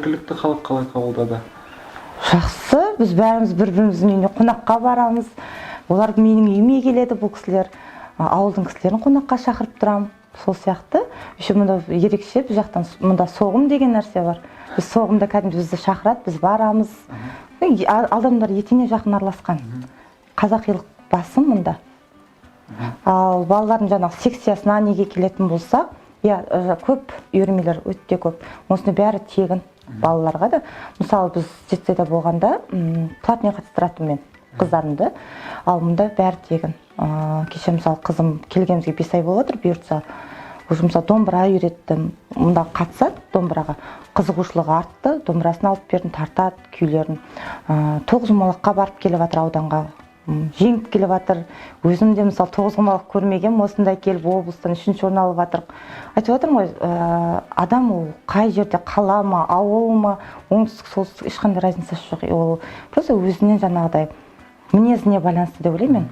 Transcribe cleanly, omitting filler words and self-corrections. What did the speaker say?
жергілікті халық қалай қабылдады? Жақсы, біз бәріміз бір-біріміздің үйіне қонаққа барамыз. Олар менің үйіме келеді, бұл кісілер. Ауылдың кісілерін қонаққа шақырып тұрам. Сол сияқты. Еще мұнда ерекше, біз жақтан мұнда соғым деген нәрсе бар. Біз соғымда кәдімгі бізді шақырады, біз барамыз. Адамдар етене жақын араласқан. Қазақилық басым мұнда. Ал балалардың жаңағы секциясына неге келетін болсақ, көп үйірмелер өте көп. Осыны бәрі тегін балаларға да. Мысалы, біз жетседе болғанда платный қатыстыратын мен қыздарымды. Ал мұнда бәрі тегін. Кеше мысалы қызым келгенімізге 5 ай болады, бұйыртса. Уже мысалы домбыра үйреттім. Мұнда қатысады домбыраға. Қызығушылығы артты, домбырасын алып бердім, тартады күйлерін. Тоғызқұмалаққа барып келіп жатыр ауданға. Жеңіп келіп жатыр. Өзім де мысалы тоғызқұмалақ көрмеген, осындай келіп облыстан 3-ші орын алып жатыр. Айтып жатырмын ғой, адам ол қай жерде, қала ма, ауыл ма, оңтүстік, солтүстік ешқандай разницасы жоқ. Ол просто өзінен жаңағыдай мінезіне байланысты деп ойлаймын мен.